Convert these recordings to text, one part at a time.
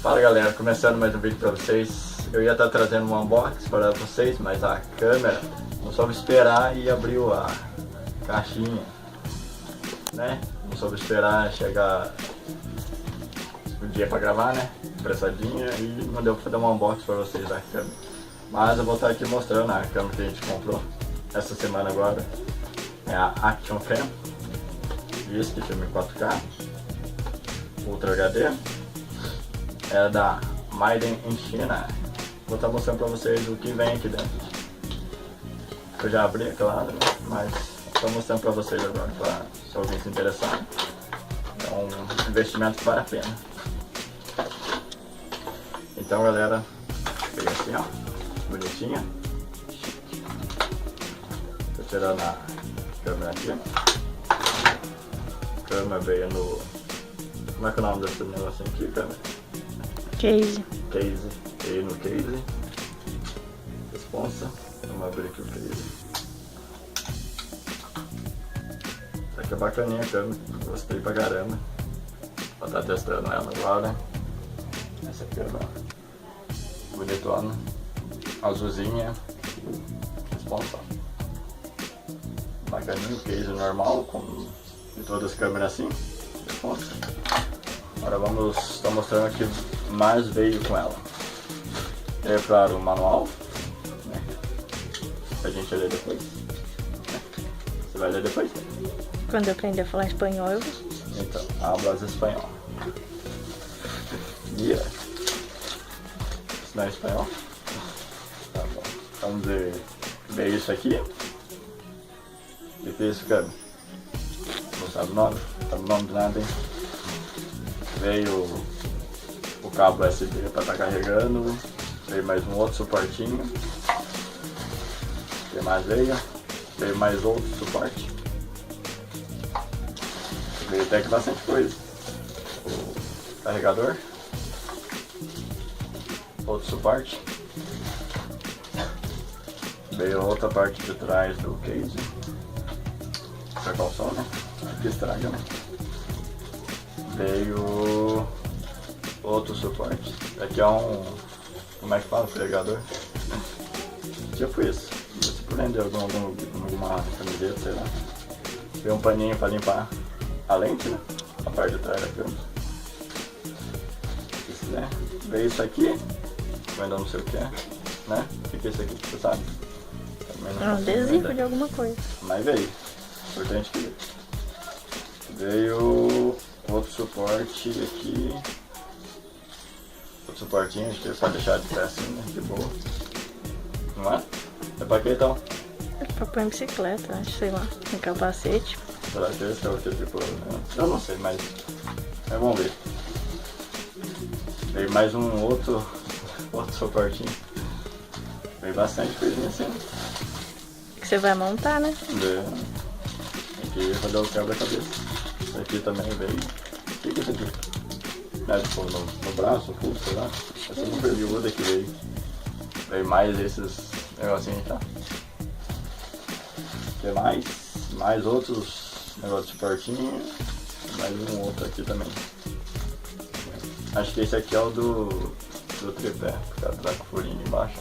Fala galera, começando mais um vídeo pra vocês. Eu ia estar trazendo um unboxing para vocês, mas a câmera não soube esperar e abriu a caixinha, né? Não soube esperar chegar o dia pra gravar, né? Apressadinha, e não deu pra fazer um unboxing pra vocês da câmera. Mas eu vou estar aqui mostrando a câmera que a gente comprou essa semana agora. É a Action Cam. Isso que filma em 4K Ultra HD. É da Made in China. Vou estar mostrando pra vocês o que vem aqui dentro. Eu já abri, é claro, né? Mas estou mostrando pra vocês agora, pra se alguém se interessar. É um investimento que vale a pena. Então galera, peguei assim ó, bonitinha. Tô tirando a câmera aqui. A câmera veio no... Como é que é o nome desse negocinho aqui, câmera? Case. Case. Veio no case. Responsa. Vamos abrir aqui o case. Essa aqui é bacaninha a câmera. Gostei pra caramba. Vou estar testando ela agora. Essa câmera bonitona. Azulzinha. Responsa. Bacaninho, case normal, com de todas as câmeras assim. Responsa. Agora vamos estar mostrando aqui mais veio com ela. É claro, o manual, né? Pra gente ler depois. Você vai ler depois? Quando eu aprender a falar espanhol, eu vou. Então, hablas espanhol. Yeah. Isso não é espanhol? Tá bom. Vamos ver. Veio isso aqui. O que é isso, cara? Não sabe o nome? Não sabe o nome de nada, hein? Veio o cabo USB para estar carregando. Veio mais um outro suportinho. Tem mais veio. Veio mais outro suporte. Veio até que bastante coisa. O carregador. Outro suporte. Veio outra parte de trás do case. Precaução, né? Aqui estraga, né? Veio outro suporte. Aqui é um... Como é que fala? Carregador. Tipo isso. Se prender alguma camiseta, sei lá. Veio um paninho para limpar a lente, né? A parte de trás da câmera. Isso, né? Veio isso aqui. Eu ainda não sei o que é. Né? O que é isso aqui? Você sabe? É um adesivo de alguma coisa. Mas veio. Importante que veio outro suporte aqui. Outro suportinho, acho que é pra deixar de pé assim, né? De boa. Não é? É pra quê então? É pra pôr em bicicleta, acho, sei lá. Tem capacete. Será que esse é o tipo? Eu não sei, mas vamos ver. Veio mais um outro suportinho. Veio bastante coisinha assim. Que você vai montar, né? Aqui rodou o quebra-cabeça. Isso aqui também veio. O que é isso aqui? É, tipo, no braço, pulso, sei lá. Essa não perdi o outro aqui veio. Veio mais esses negocinhos, tá? Tem mais outros negócios de suportinho. Mais um outro aqui também. Acho que esse aqui é o do tripé, por causa da furinha embaixo.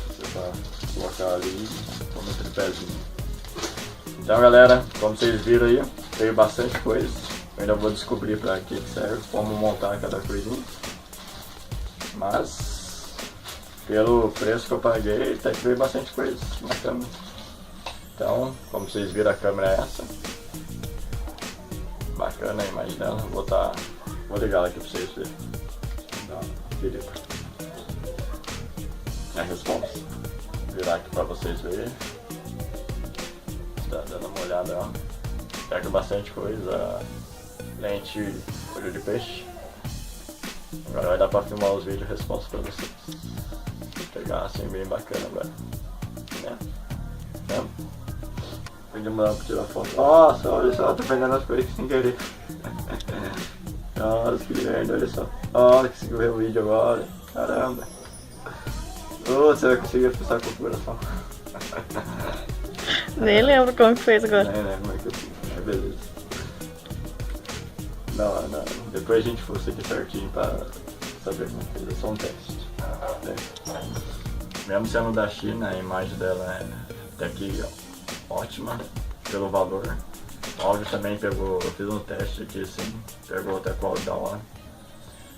Você vai colocar ali como tripézinho. Então galera, como vocês viram aí, veio bastante coisa. Eu ainda vou descobrir para que serve, como montar cada coisinha. Mas pelo preço que eu paguei, até que veio bastante coisa na câmera. Então, como vocês viram, a câmera é essa. Bacana a imagem dela. Vou ligar ela aqui para vocês verem. Dá uma virada. É a resposta. Vou virar aqui para vocês verem. Tá dando uma olhada, ó. Pega bastante coisa. Lente olho de peixe. Agora vai dar pra filmar os vídeos resposta pra vocês. Vou pegar assim bem bacana agora. Né? Vou demorar pra tirar foto. Nossa, olha só, tô pegando as coisas sem querer. Nossa, que merda, olha só. Olha, consegui ver o vídeo agora. Caramba. Você vai conseguir passar a configuração. Nem lembro como que fez agora. Nem lembro como é que eu fiz. É beleza. Não, depois a gente fosse aqui certinho pra saber uma coisa, é só um teste. Mesmo sendo da China, a imagem dela é até que ótima pelo valor. O áudio também pegou, eu fiz um teste aqui assim, pegou até com o áudio da hora.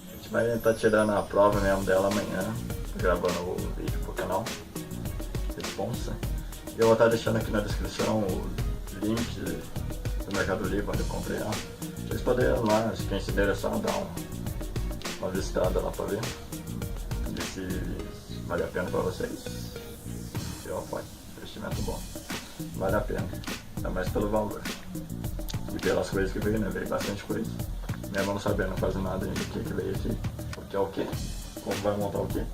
A gente vai estar tirando a prova mesmo dela amanhã, gravando o vídeo pro canal. Responsa. E eu vou estar deixando aqui na descrição o link do Mercado Livre onde eu comprei ela. Vocês podem ir lá, se quem se interessar, dar uma visitada lá pra ver. Ver se vale a pena pra vocês. E ó, pode, investimento bom. Vale a pena, ainda mais pelo valor. E pelas coisas que veio, né? Veio bastante coisa. Mesmo não sabendo quase nada ainda do que veio aqui. O que é o que, como vai montar o que.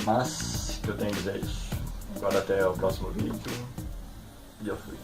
Mas, o que eu tenho a dizer é isso. Agora até o próximo vídeo. E eu fui.